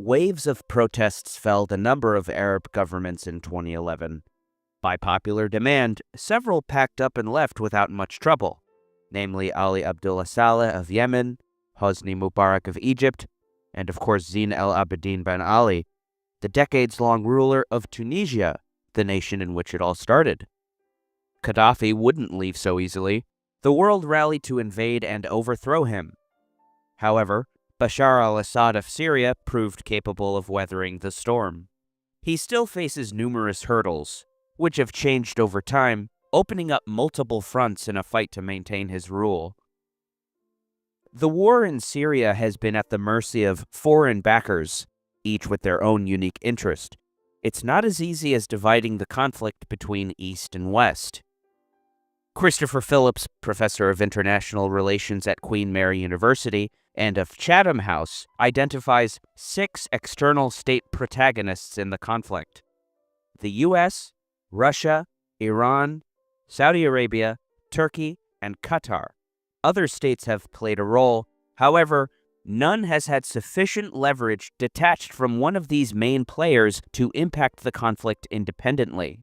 waves of protests felled a number of Arab governments in 2011. By popular demand, several packed up and left without much trouble, namely Ali Abdullah Saleh of Yemen, Hosni Mubarak of Egypt, and of course Zine El Abidine Ben Ali, the decades-long ruler of Tunisia, the nation in which it all started. Gaddafi wouldn't leave so easily. The world rallied to invade and overthrow him. However, Bashar al-Assad of Syria proved capable of weathering the storm. He still faces numerous hurdles, which have changed over time, opening up multiple fronts in a fight to maintain his rule. The war in Syria has been at the mercy of foreign backers, each with their own unique interest. It's not as easy as dividing the conflict between East and West. Christopher Phillips, professor of international relations at Queen Mary University and of Chatham House, identifies 6 external state protagonists in the conflict: the U.S., Russia, Iran, Saudi Arabia, Turkey, and Qatar. Other states have played a role. However, none has had sufficient leverage detached from one of these main players to impact the conflict independently.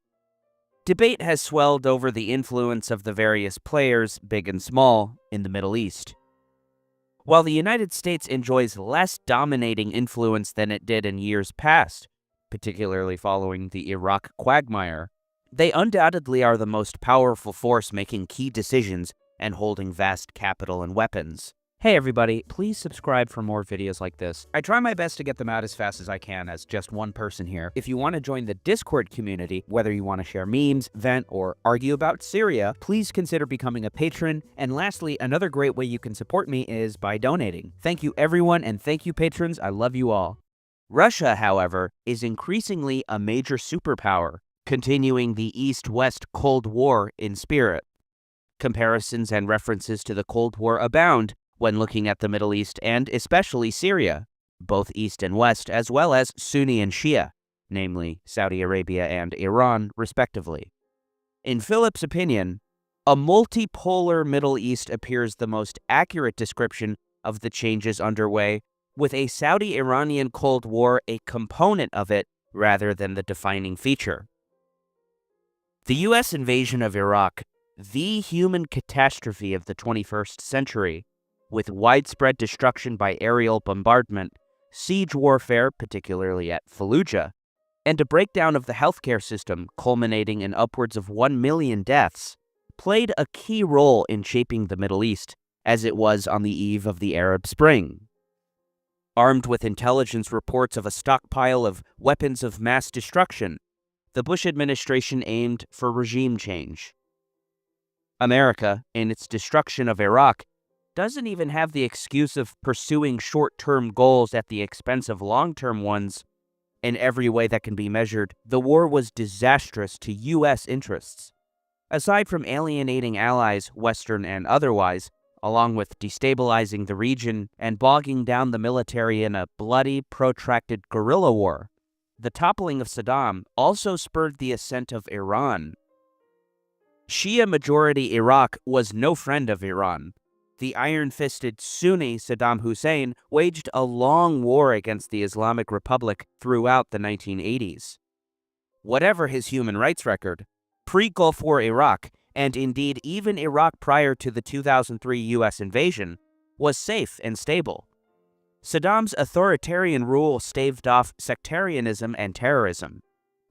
Debate has swelled over the influence of the various players, big and small, in the Middle East. While the United States enjoys less dominating influence than it did in years past, particularly following the Iraq quagmire, they undoubtedly are the most powerful force making key decisions and holding vast capital and weapons. Hey everybody, please subscribe for more videos like this. I try my best to get them out as fast as I can as just one person here. If you want to join the Discord community, whether you want to share memes, vent, or argue about Syria, please consider becoming a patron. And lastly, another great way you can support me is by donating. Thank you everyone, and thank you patrons, I love you all. Russia, however, is increasingly a major superpower, continuing the East-West Cold War in spirit. Comparisons and references to the Cold War abound when looking at the Middle East and especially Syria, both East and West, as well as Sunni and Shia, namely Saudi Arabia and Iran, respectively. In Philip's opinion, a multipolar Middle East appears the most accurate description of the changes underway, with a Saudi-Iranian Cold War a component of it rather than the defining feature. The U.S. invasion of Iraq, the human catastrophe of the 21st century, with widespread destruction by aerial bombardment, siege warfare, particularly at Fallujah, and a breakdown of the healthcare system culminating in upwards of 1 million deaths, played a key role in shaping the Middle East, as it was on the eve of the Arab Spring. Armed with intelligence reports of a stockpile of weapons of mass destruction, the Bush administration aimed for regime change. America, in its destruction of Iraq, doesn't even have the excuse of pursuing short-term goals at the expense of long-term ones. In every way that can be measured, the war was disastrous to U.S. interests. Aside from alienating allies, Western and otherwise, along with destabilizing the region and bogging down the military in a bloody, protracted guerrilla war, the toppling of Saddam also spurred the ascent of Iran. Shia-majority Iraq was no friend of Iran. The iron-fisted Sunni Saddam Hussein waged a long war against the Islamic Republic throughout the 1980s. Whatever his human rights record, pre-Gulf War Iraq, and indeed even Iraq prior to the 2003 U.S. invasion, was safe and stable. Saddam's authoritarian rule staved off sectarianism and terrorism.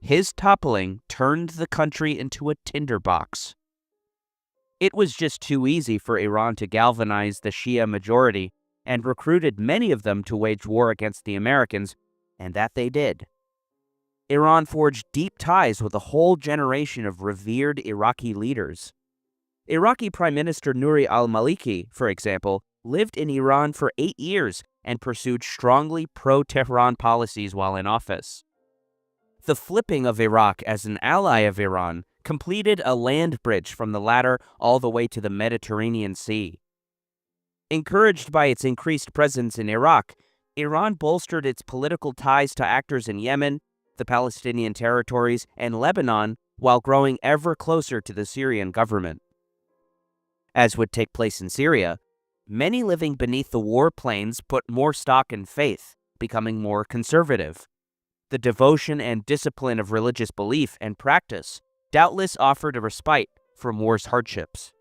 His toppling turned the country into a tinderbox. It was just too easy for Iran to galvanize the Shia majority and recruited many of them to wage war against the Americans, and that they did. Iran forged deep ties with a whole generation of revered Iraqi leaders. Iraqi Prime Minister Nouri al-Maliki, for example, lived in Iran for 8 years and pursued strongly pro-Tehran policies while in office. The flipping of Iraq as an ally of Iran completed a land bridge from the latter all the way to the Mediterranean Sea. Encouraged by its increased presence in Iraq, Iran bolstered its political ties to actors in Yemen, the Palestinian territories, and Lebanon, while growing ever closer to the Syrian government. As would take place in Syria, many living beneath the war plains put more stock in faith, becoming more conservative. The devotion and discipline of religious belief and practice doubtless offered a respite from war's hardships.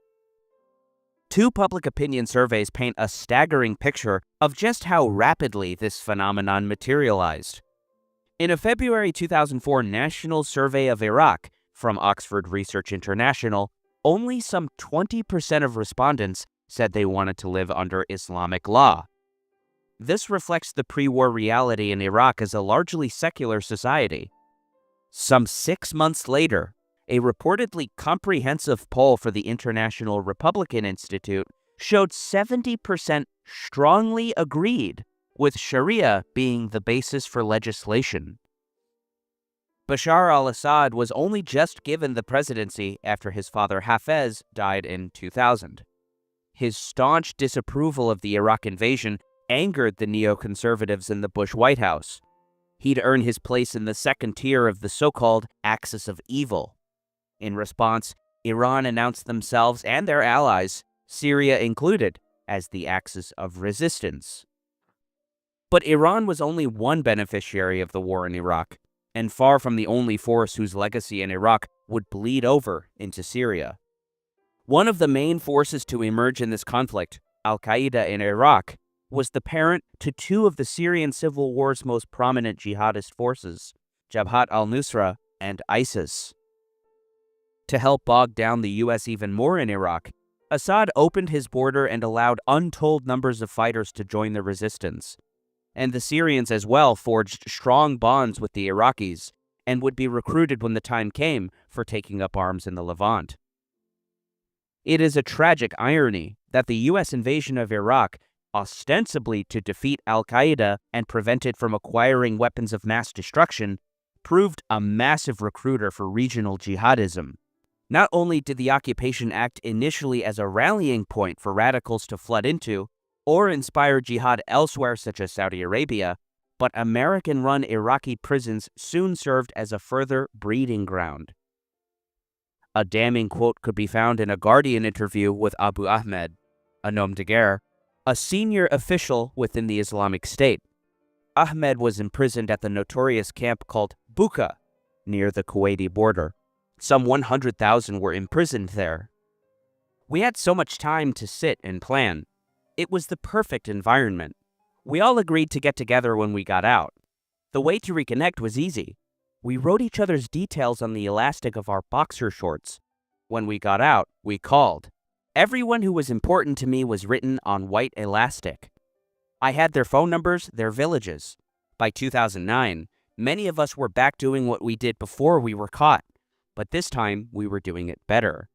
Two public opinion surveys paint a staggering picture of just how rapidly this phenomenon materialized. In a February 2004 National Survey of Iraq from Oxford Research International, only some 20% of respondents said they wanted to live under Islamic law. This reflects the pre-war reality in Iraq as a largely secular society. Some 6 months later, a reportedly comprehensive poll for the International Republican Institute showed 70% strongly agreed with Sharia being the basis for legislation. Bashar al-Assad was only just given the presidency after his father Hafez died in 2000. His staunch disapproval of the Iraq invasion angered the neoconservatives in the Bush White House. He'd earned his place in the second tier of the so-called axis of evil. In response, Iran announced themselves and their allies, Syria included, as the axis of resistance. But Iran was only one beneficiary of the war in Iraq, and far from the only force whose legacy in Iraq would bleed over into Syria. One of the main forces to emerge in this conflict, al-Qaeda in Iraq, was the parent to two of the Syrian civil war's most prominent jihadist forces, Jabhat al-Nusra and ISIS. To help bog down the U.S. even more in Iraq, Assad opened his border and allowed untold numbers of fighters to join the resistance. And the Syrians as well forged strong bonds with the Iraqis and would be recruited when the time came for taking up arms in the Levant. It is a tragic irony that the U.S. invasion of Iraq, ostensibly to defeat al-Qaeda and prevent it from acquiring weapons of mass destruction, proved a massive recruiter for regional jihadism. Not only did the occupation act initially as a rallying point for radicals to flood into, or inspire jihad elsewhere such as Saudi Arabia, but American-run Iraqi prisons soon served as a further breeding ground. A damning quote could be found in a Guardian interview with Abu Ahmed, a homme de guerre, a senior official within the Islamic State. Ahmed was imprisoned at the notorious camp called Buqa, near the Kuwaiti border. Some 100,000 were imprisoned there. We had so much time to sit and plan. It was the perfect environment. We all agreed to get together when we got out. The way to reconnect was easy. We wrote each other's details on the elastic of our boxer shorts. When we got out, we called. Everyone who was important to me was written on white elastic. I had their phone numbers, their villages. By 2009, many of us were back doing what we did before we were caught, but this time we were doing it better.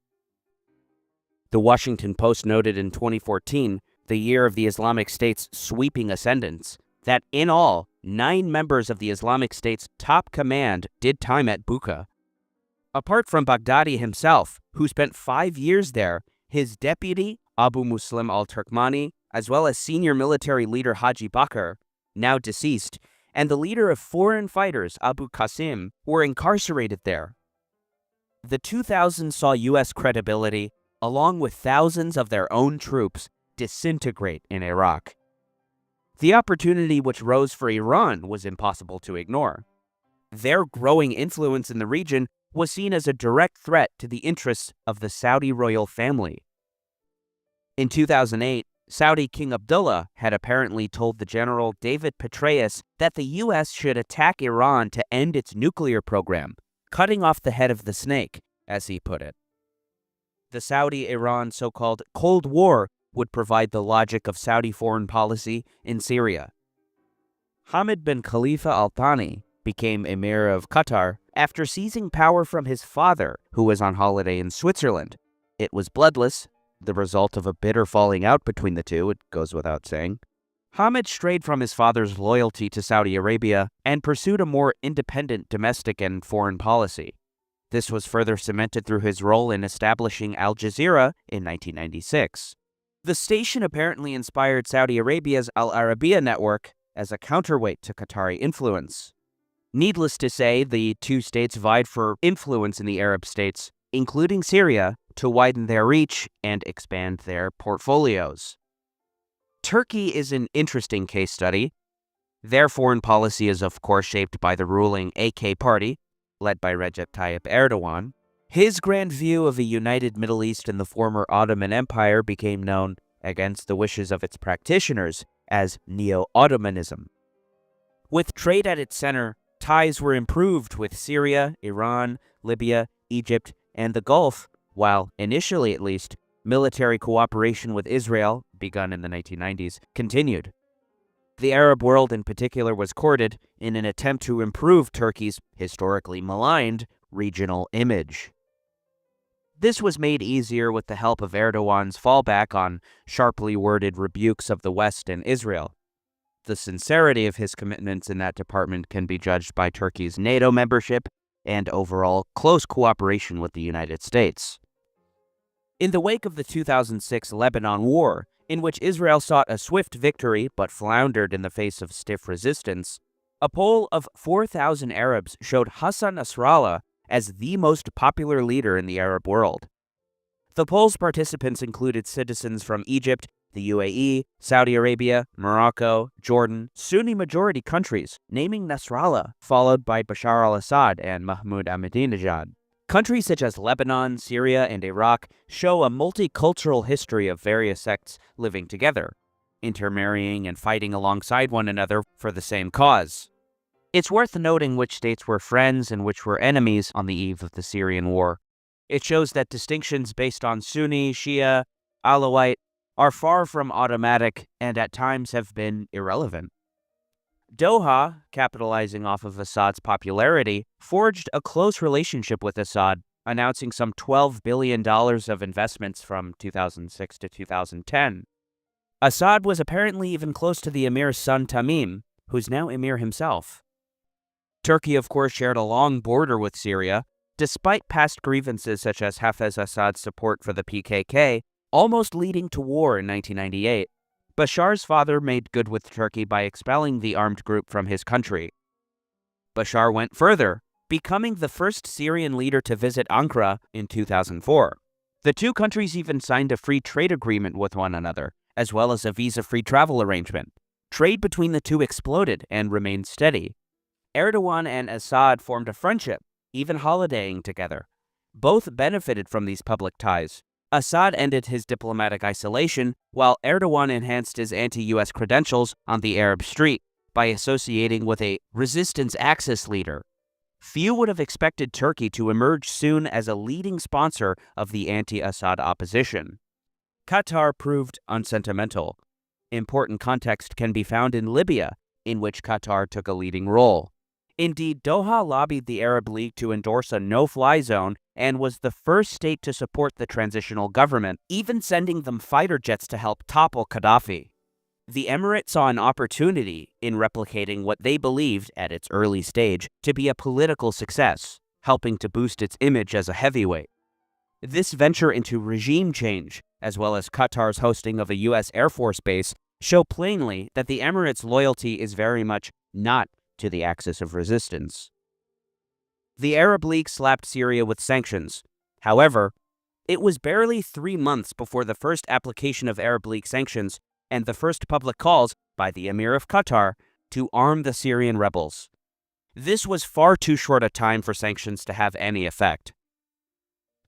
The Washington Post noted in 2014, the year of the Islamic State's sweeping ascendance, that in all, 9 members of the Islamic State's top command did time at Buqa. Apart from Baghdadi himself, who spent 5 years there, his deputy, Abu Muslim al-Turkmani, as well as senior military leader Haji Bakr, now deceased, and the leader of foreign fighters, Abu Qasim, were incarcerated there. The 2000s saw U.S. credibility, along with thousands of their own troops, disintegrate in Iraq. The opportunity which rose for Iran was impossible to ignore. Their growing influence in the region was seen as a direct threat to the interests of the Saudi royal family. In 2008, Saudi King Abdullah had apparently told the general David Petraeus that the U.S. should attack Iran to end its nuclear program, cutting off the head of the snake, as he put it. The Saudi-Iran so-called Cold War would provide the logic of Saudi foreign policy in Syria. Hamid bin Khalifa Al Thani became Emir of Qatar after seizing power from his father, who was on holiday in Switzerland. It was bloodless, the result of a bitter falling out between the two, it goes without saying. Hamid strayed from his father's loyalty to Saudi Arabia and pursued a more independent domestic and foreign policy. This was further cemented through his role in establishing Al Jazeera in 1996. The station apparently inspired Saudi Arabia's Al Arabiya network as a counterweight to Qatari influence. Needless to say, the two states vied for influence in the Arab states, including Syria, to widen their reach and expand their portfolios. Turkey is an interesting case study. Their foreign policy is of course shaped by the ruling AK party, led by Recep Tayyip Erdogan. His grand view of a united Middle East in the former Ottoman Empire became known, against the wishes of its practitioners, as Neo-Ottomanism. With trade at its center, ties were improved with Syria, Iran, Libya, Egypt, and the Gulf, while, initially at least, military cooperation with Israel, begun in the 1990s, continued. The Arab world in particular was courted in an attempt to improve Turkey's historically maligned regional image. This was made easier with the help of Erdogan's fallback on sharply worded rebukes of the West and Israel. The sincerity of his commitments in that department can be judged by Turkey's NATO membership and overall close cooperation with the United States. In the wake of the 2006 Lebanon War, in which Israel sought a swift victory but floundered in the face of stiff resistance, a poll of 4,000 Arabs showed Hassan Nasrallah as the most popular leader in the Arab world. The poll's participants included citizens from Egypt, the UAE, Saudi Arabia, Morocco, Jordan, Sunni-majority countries, naming Nasrallah, followed by Bashar al-Assad and Mahmoud Ahmadinejad. Countries such as Lebanon, Syria, and Iraq show a multicultural history of various sects living together, intermarrying and fighting alongside one another for the same cause. It's worth noting which states were friends and which were enemies on the eve of the Syrian war. It shows that distinctions based on Sunni, Shia, Alawite are far from automatic and at times have been irrelevant. Doha, capitalizing off of Assad's popularity, forged a close relationship with Assad, announcing some $12 billion of investments from 2006 to 2010. Assad was apparently even close to the emir's son Tamim, who's now emir himself. Turkey, of course, shared a long border with Syria, despite past grievances such as Hafez Assad's support for the PKK, almost leading to war in 1998. Bashar's father made good with Turkey by expelling the armed group from his country. Bashar went further, becoming the first Syrian leader to visit Ankara in 2004. The two countries even signed a free trade agreement with one another, as well as a visa-free travel arrangement. Trade between the two exploded and remained steady. Erdogan and Assad formed a friendship, even holidaying together. Both benefited from these public ties. Assad ended his diplomatic isolation, while Erdogan enhanced his anti-US credentials on the Arab street by associating with a resistance axis leader. Few would have expected Turkey to emerge soon as a leading sponsor of the anti-Assad opposition. Qatar proved unsentimental. Important context can be found in Libya, in which Qatar took a leading role. Indeed, Doha lobbied the Arab League to endorse a no-fly zone and was the first state to support the transitional government, even sending them fighter jets to help topple Gaddafi. The Emirate saw an opportunity in replicating what they believed, at its early stage, to be a political success, helping to boost its image as a heavyweight. This venture into regime change, as well as Qatar's hosting of a U.S. Air Force base, show plainly that the Emirates' loyalty is very much not to the axis of resistance. The Arab League slapped Syria with sanctions. However, it was barely 3 months before the first application of Arab League sanctions and the first public calls by the Emir of Qatar to arm the Syrian rebels. This was far too short a time for sanctions to have any effect.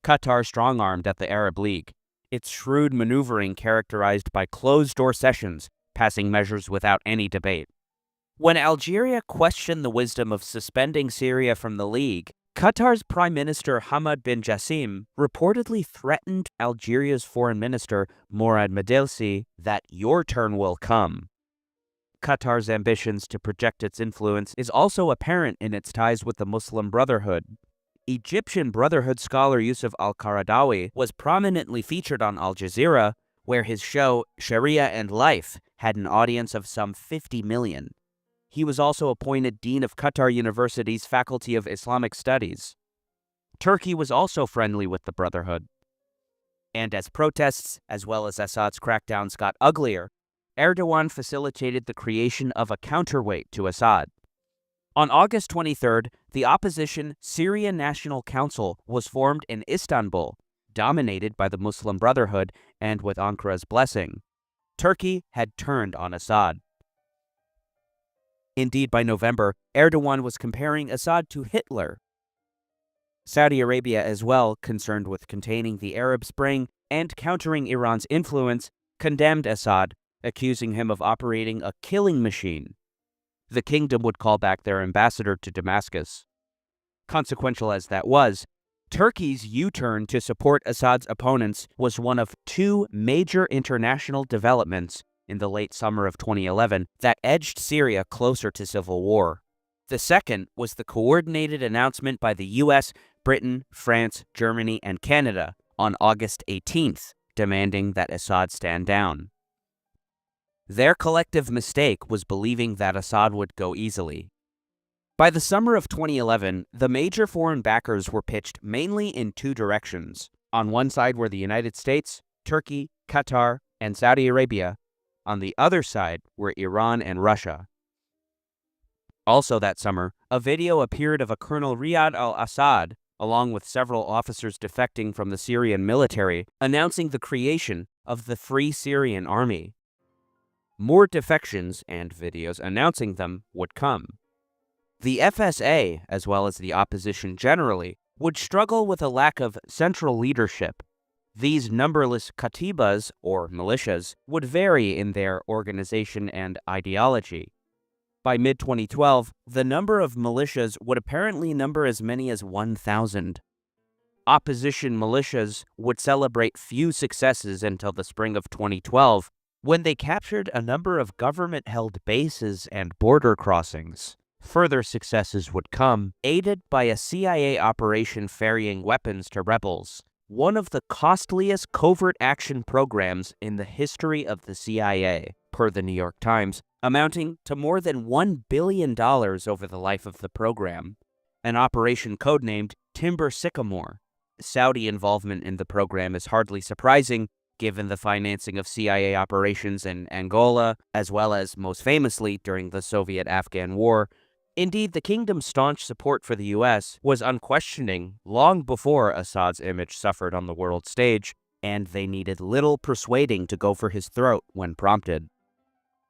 Qatar strong-armed at the Arab League, its shrewd maneuvering characterized by closed-door sessions, passing measures without any debate. When Algeria questioned the wisdom of suspending Syria from the League, Qatar's Prime Minister Hamad bin Jassim reportedly threatened Algeria's Foreign Minister Mourad Medelsi that your turn will come. Qatar's ambitions to project its influence is also apparent in its ties with the Muslim Brotherhood. Egyptian Brotherhood scholar Yusuf al-Qaradawi was prominently featured on Al Jazeera, where his show Sharia and Life had an audience of some 50 million. He was also appointed Dean of Qatar University's Faculty of Islamic Studies. Turkey was also friendly with the Brotherhood. And as protests, as well as Assad's crackdowns, got uglier, Erdogan facilitated the creation of a counterweight to Assad. On August 23rd, the opposition Syrian National Council was formed in Istanbul, dominated by the Muslim Brotherhood and with Ankara's blessing. Turkey had turned on Assad. Indeed, by November, Erdogan was comparing Assad to Hitler. Saudi Arabia as well, concerned with containing the Arab Spring and countering Iran's influence, condemned Assad, accusing him of operating a killing machine. The kingdom would call back their ambassador to Damascus. Consequential as that was, Turkey's U-turn to support Assad's opponents was one of two major international developments in the late summer of 2011 that edged Syria closer to civil war. The second was the coordinated announcement by the US, Britain, France, Germany, and Canada on August 18th, demanding that Assad stand down. Their collective mistake was believing that Assad would go easily. By the summer of 2011, the major foreign backers were pitched mainly in two directions. On one side were the United States, Turkey, Qatar, and Saudi Arabia. On the other side were Iran and Russia. Also that summer, a video appeared of a Colonel Riyad al-Assad, along with several officers defecting from the Syrian military, announcing the creation of the Free Syrian Army. More defections and videos announcing them would come. The FSA, as well as the opposition generally, would struggle with a lack of central leadership. These numberless katibas, or militias, would vary in their organization and ideology. By mid-2012, the number of militias would apparently number as many as 1,000. Opposition militias would celebrate few successes until the spring of 2012, when they captured a number of government-held bases and border crossings. Further successes would come, aided by a CIA operation ferrying weapons to rebels, one of the costliest covert action programs in the history of the CIA, per the New York Times, amounting to more than $1 billion over the life of the program, an operation codenamed Timber Sycamore. Saudi involvement in the program is hardly surprising, given the financing of CIA operations in Angola, as well as, most famously, during the Soviet-Afghan War. Indeed, the kingdom's staunch support for the U.S. was unquestioning long before Assad's image suffered on the world stage, and they needed little persuading to go for his throat when prompted.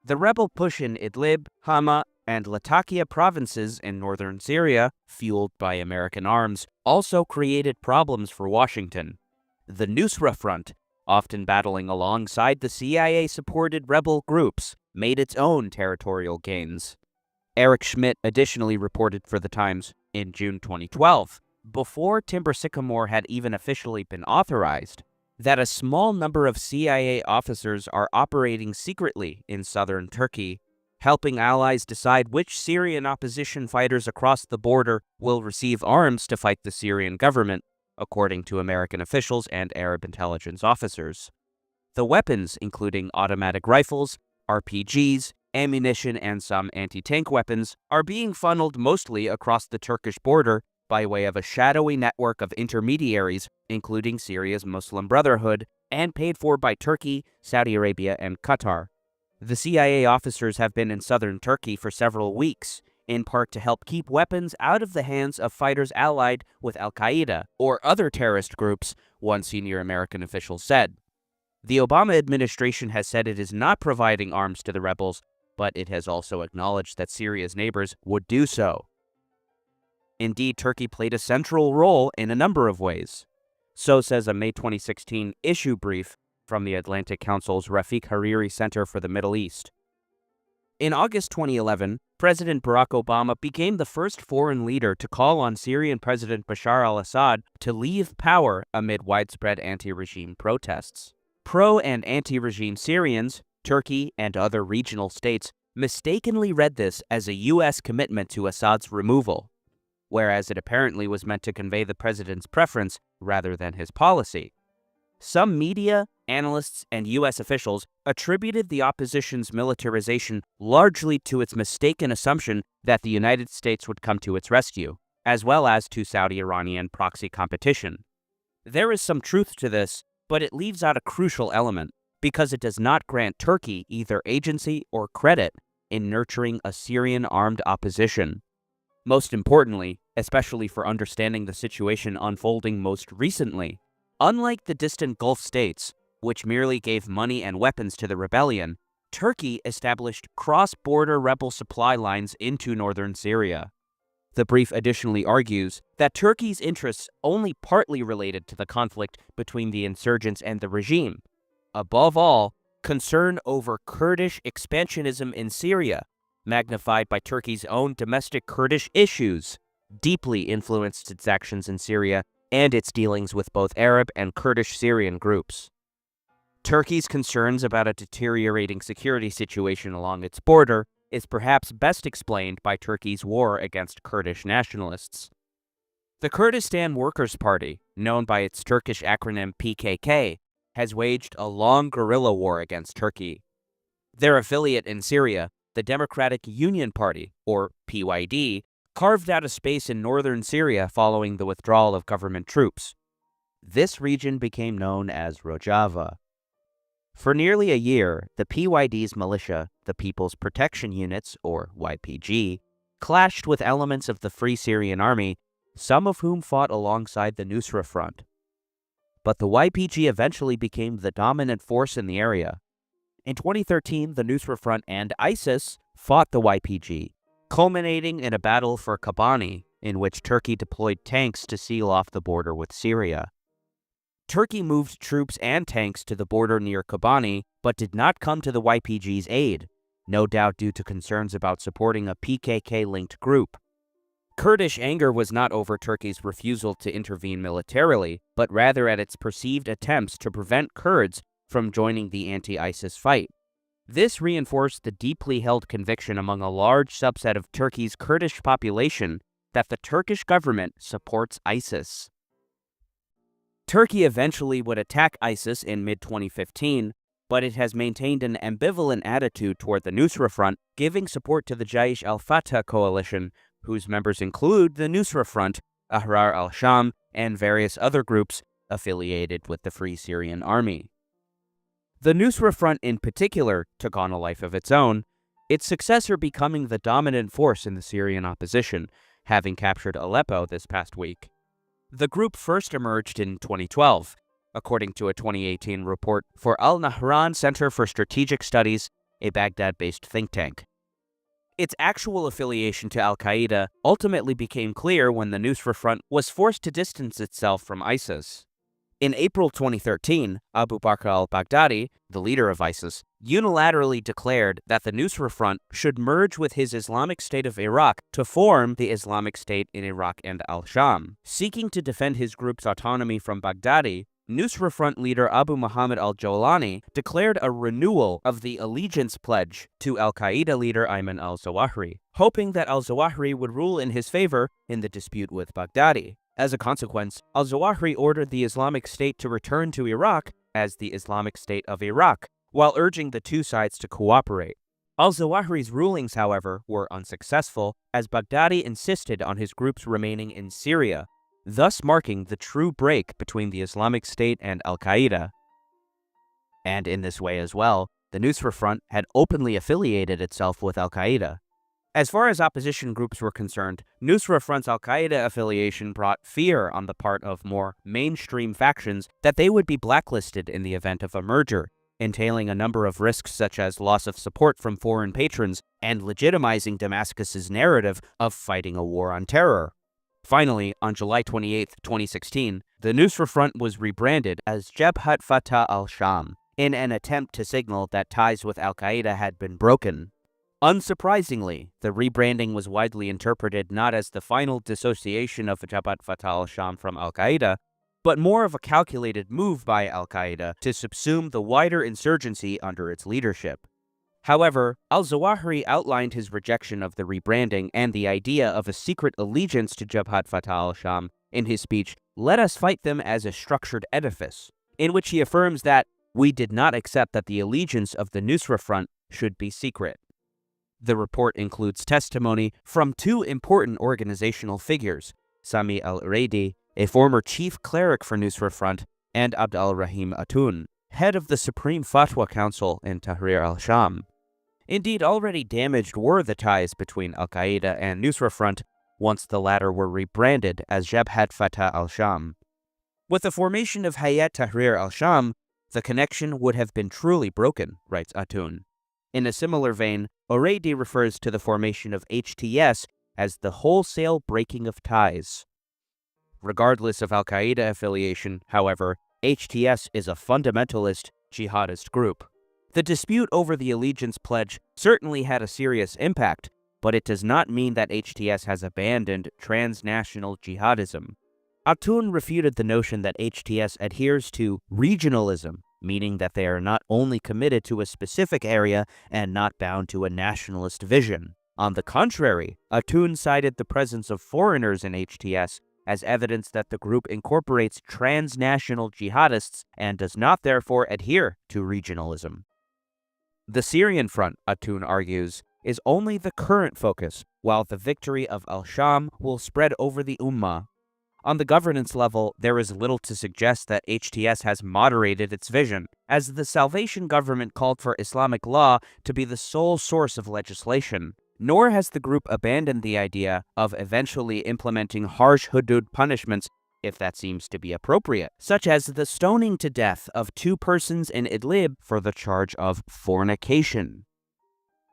The rebel push in Idlib, Hama, and Latakia provinces in northern Syria, fueled by American arms, also created problems for Washington. The Nusra Front, often battling alongside the CIA-supported rebel groups, made its own territorial gains. Eric Schmidt additionally reported for The Times in June 2012, before Timber Sycamore had even officially been authorized, that a small number of CIA officers are operating secretly in southern Turkey, helping allies decide which Syrian opposition fighters across the border will receive arms to fight the Syrian government, according to American officials and Arab intelligence officers. The weapons, including automatic rifles, RPGs, ammunition, and some anti-tank weapons, are being funneled mostly across the Turkish border by way of a shadowy network of intermediaries, including Syria's Muslim Brotherhood, and paid for by Turkey, Saudi Arabia, and Qatar. The CIA officers have been in southern Turkey for several weeks, in part to help keep weapons out of the hands of fighters allied with al-Qaeda or other terrorist groups, one senior American official said. The Obama administration has said it is not providing arms to the rebels, but it has also acknowledged that Syria's neighbors would do so. Indeed, Turkey played a central role in a number of ways. So says a May 2016 issue brief from the Atlantic Council's Rafik Hariri Center for the Middle East. In August 2011, President Barack Obama became the first foreign leader to call on Syrian President Bashar al-Assad to leave power amid widespread anti-regime protests. Pro- and anti-regime Syrians, Turkey, and other regional states mistakenly read this as a U.S. commitment to Assad's removal, whereas it apparently was meant to convey the president's preference rather than his policy. Some media, analysts, and U.S. officials attributed the opposition's militarization largely to its mistaken assumption that the United States would come to its rescue, as well as to Saudi-Iranian proxy competition. There is some truth to this, but it leaves out a crucial element, because it does not grant Turkey either agency or credit in nurturing a Syrian armed opposition. Most importantly, especially for understanding the situation unfolding most recently, unlike the distant Gulf states, which merely gave money and weapons to the rebellion, Turkey established cross-border rebel supply lines into northern Syria. The brief additionally argues that Turkey's interests only partly related to the conflict between the insurgents and the regime. Above all, concern over Kurdish expansionism in Syria, magnified by Turkey's own domestic Kurdish issues, deeply influenced its actions in Syria and its dealings with both Arab and Kurdish Syrian groups. Turkey's concerns about a deteriorating security situation along its border is perhaps best explained by Turkey's war against Kurdish nationalists. The Kurdistan Workers' Party, known by its Turkish acronym PKK, has waged a long guerrilla war against Turkey. Their affiliate in Syria, the Democratic Union Party, or PYD, carved out a space in northern Syria following the withdrawal of government troops. This region became known as Rojava. For nearly a year, the PYD's militia, the People's Protection Units, or YPG, clashed with elements of the Free Syrian Army, some of whom fought alongside the Nusra Front. But the YPG eventually became the dominant force in the area. In 2013, the Nusra Front and ISIS fought the YPG, culminating in a battle for Kobani, in which Turkey deployed tanks to seal off the border with Syria. Turkey moved troops and tanks to the border near Kobani, but did not come to the YPG's aid, no doubt due to concerns about supporting a PKK-linked group. Kurdish anger was not over Turkey's refusal to intervene militarily, but rather at its perceived attempts to prevent Kurds from joining the anti-ISIS fight. This reinforced the deeply held conviction among a large subset of Turkey's Kurdish population that the Turkish government supports ISIS. Turkey eventually would attack ISIS in mid-2015, but it has maintained an ambivalent attitude toward the Nusra Front, giving support to the Jaish al-Fatah coalition, whose members include the Nusra Front, Ahrar al-Sham, and various other groups affiliated with the Free Syrian Army. The Nusra Front in particular took on a life of its own, its successor becoming the dominant force in the Syrian opposition, having captured Aleppo this past week. The group first emerged in 2012, according to a 2018 report for Al Nahran Center for Strategic Studies, a Baghdad-based think tank. Its actual affiliation to al-Qaeda ultimately became clear when the Nusra Front was forced to distance itself from ISIS. In April 2013, Abu Bakr al-Baghdadi, the leader of ISIS, unilaterally declared that the Nusra Front should merge with his Islamic State of Iraq to form the Islamic State in Iraq and al-Sham. Seeking to defend his group's autonomy from Baghdadi, Nusra Front leader Abu Muhammad al-Jawlani declared a renewal of the allegiance pledge to al-Qaeda leader Ayman al-Zawahiri, hoping that al-Zawahiri would rule in his favor in the dispute with Baghdadi. As a consequence, al-Zawahiri ordered the Islamic State to return to Iraq as the Islamic State of Iraq, while urging the two sides to cooperate. Al-Zawahiri's rulings, however, were unsuccessful, as Baghdadi insisted on his groups remaining in Syria, thus marking the true break between the Islamic State and al-Qaeda. And in this way as well, the Nusra Front had openly affiliated itself with al-Qaeda. As far as opposition groups were concerned, Nusra Front's al-Qaeda affiliation brought fear on the part of more mainstream factions that they would be blacklisted in the event of a merger, entailing a number of risks such as loss of support from foreign patrons and legitimizing Damascus's narrative of fighting a war on terror. Finally, on July 28, 2016, the Nusra Front was rebranded as Jabhat Fatah al-Sham in an attempt to signal that ties with al-Qaeda had been broken. Unsurprisingly, the rebranding was widely interpreted not as the final dissociation of Jabhat Fatah al-Sham from al-Qaeda, but more of a calculated move by al-Qaeda to subsume the wider insurgency under its leadership. However, al-Zawahiri outlined his rejection of the rebranding and the idea of a secret allegiance to Jabhat Fatah al-Sham in his speech, "Let Us Fight Them as a Structured Edifice," in which he affirms that we did not accept that the allegiance of the Nusra Front should be secret. The report includes testimony from two important organizational figures, Sami al-Raidi, a former chief cleric for Nusra Front, and Abd al-Rahim Atun, head of the Supreme Fatwa Council in Tahrir al-Sham. Indeed, already damaged were the ties between al-Qaeda and Nusra Front once the latter were rebranded as Jabhat Fatah al-Sham. With the formation of Hayat Tahrir al-Sham, the connection would have been truly broken, writes Atun. In a similar vein, O'Reilly refers to the formation of HTS as the wholesale breaking of ties. Regardless of al-Qaeda affiliation, however, HTS is a fundamentalist jihadist group. The dispute over the allegiance pledge certainly had a serious impact, but it does not mean that HTS has abandoned transnational jihadism. Atun refuted the notion that HTS adheres to regionalism, meaning that they are not only committed to a specific area and not bound to a nationalist vision. On the contrary, Atun cited the presence of foreigners in HTS as evidence that the group incorporates transnational jihadists and does not therefore adhere to regionalism. The Syrian front, Atun argues, is only the current focus, while the victory of al-Sham will spread over the Ummah. On the governance level, there is little to suggest that HTS has moderated its vision, as the Salvation Government called for Islamic law to be the sole source of legislation. Nor has the group abandoned the idea of eventually implementing harsh hudud punishments if that seems to be appropriate, such as the stoning to death of 2 persons in Idlib for the charge of fornication.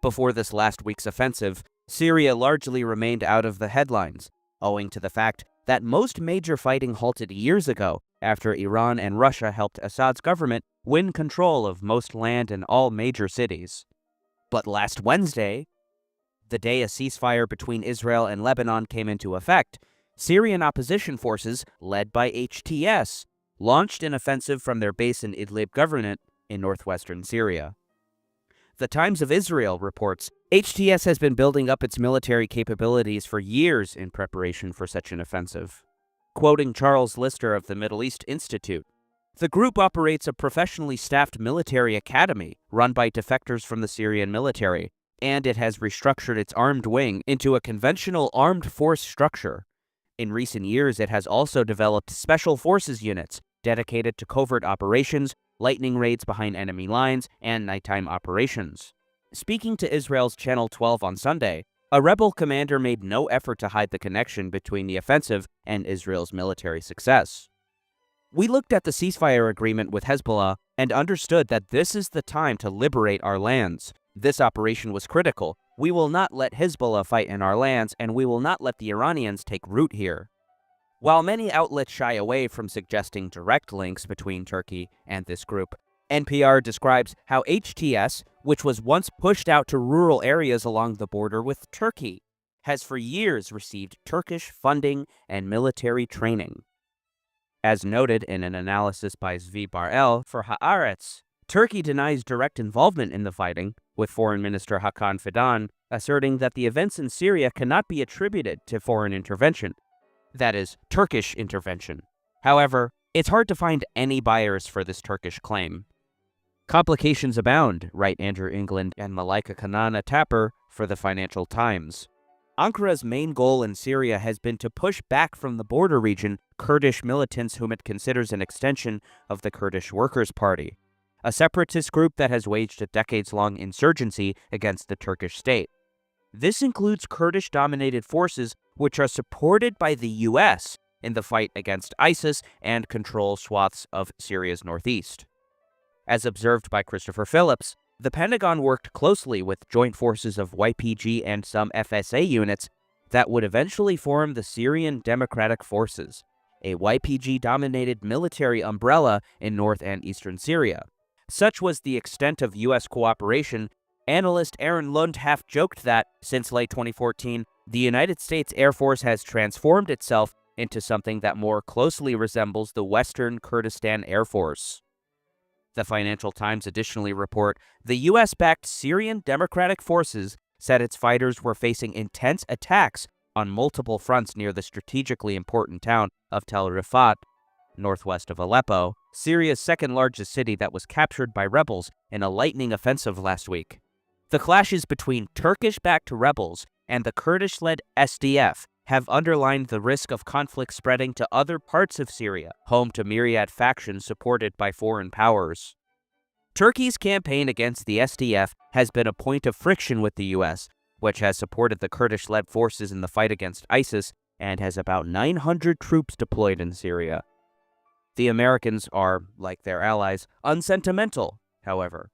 Before this last week's offensive, Syria largely remained out of the headlines, owing to the fact that most major fighting halted years ago after Iran and Russia helped Assad's government win control of most land in all major cities. But last Wednesday, the day a ceasefire between Israel and Lebanon came into effect, Syrian opposition forces, led by HTS, launched an offensive from their base in Idlib Governorate in northwestern Syria. The Times of Israel reports HTS has been building up its military capabilities for years in preparation for such an offensive. Quoting Charles Lister of the Middle East Institute, the group operates a professionally staffed military academy run by defectors from the Syrian military, and it has restructured its armed wing into a conventional armed force structure. In recent years, it has also developed special forces units dedicated to covert operations, lightning raids behind enemy lines, and nighttime operations. Speaking to Israel's Channel 12 on Sunday, a rebel commander made no effort to hide the connection between the offensive and Israel's military success. We looked at the ceasefire agreement with Hezbollah and understood that this is the time to liberate our lands. This operation was critical. We will not let Hezbollah fight in our lands, and we will not let the Iranians take root here. While many outlets shy away from suggesting direct links between Turkey and this group, NPR describes how HTS, which was once pushed out to rural areas along the border with Turkey, has for years received Turkish funding and military training. As noted in an analysis by Zvi Bar-El for Haaretz, Turkey denies direct involvement in the fighting, with Foreign Minister Hakan Fidan asserting that the events in Syria cannot be attributed to foreign intervention, that is, Turkish intervention. However, it's hard to find any buyers for this Turkish claim. Complications abound, write Andrew England and Malaika Kanana Tapper for the Financial Times. Ankara's main goal in Syria has been to push back from the border region Kurdish militants whom it considers an extension of the Kurdish Workers' Party, a separatist group that has waged a decades-long insurgency against the Turkish state. This includes Kurdish-dominated forces which are supported by the U.S. in the fight against ISIS and control swaths of Syria's northeast. As observed by Christopher Phillips, the Pentagon worked closely with joint forces of YPG and some FSA units that would eventually form the Syrian Democratic Forces, a YPG-dominated military umbrella in north and eastern Syria. Such was the extent of U.S. cooperation. Analyst Aaron Lund half-joked that, since late 2014, the United States Air Force has transformed itself into something that more closely resembles the Western Kurdistan Air Force. The Financial Times additionally report the U.S.-backed Syrian Democratic Forces said its fighters were facing intense attacks on multiple fronts near the strategically important town of Tel Rifat, northwest of Aleppo, Syria's second-largest city that was captured by rebels in a lightning offensive last week. The clashes between Turkish-backed rebels and the Kurdish-led SDF have underlined the risk of conflict spreading to other parts of Syria, home to myriad factions supported by foreign powers. Turkey's campaign against the SDF has been a point of friction with the U.S., which has supported the Kurdish-led forces in the fight against ISIS and has about 900 troops deployed in Syria. The Americans are, like their allies, unsentimental, however.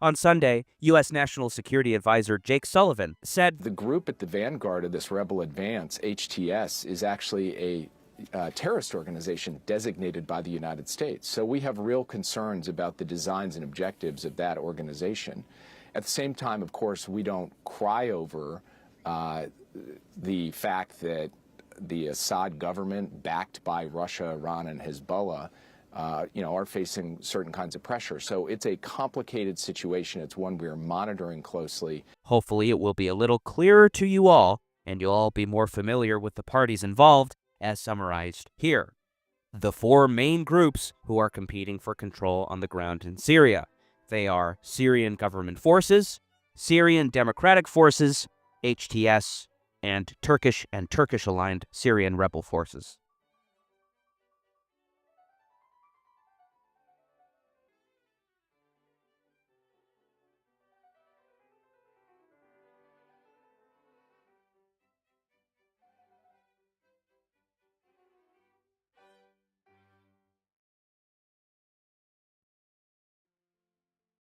On Sunday, U.S. National Security Advisor Jake Sullivan said, "The group at the vanguard of this rebel advance, HTS, is actually a terrorist organization designated by the United States. So we have real concerns about the designs and objectives of that organization. At the same time, of course, we don't cry over the fact that the Assad government, backed by Russia, Iran, and Hezbollah, are facing certain kinds of pressure. So it's a complicated situation. It's one we're monitoring closely. Hopefully it will be a little clearer to you all, and you'll all be more familiar with the parties involved, as summarized here. The four main groups who are competing for control on the ground in Syria. They are Syrian government forces, Syrian Democratic Forces, HTS, and Turkish-aligned Syrian rebel forces.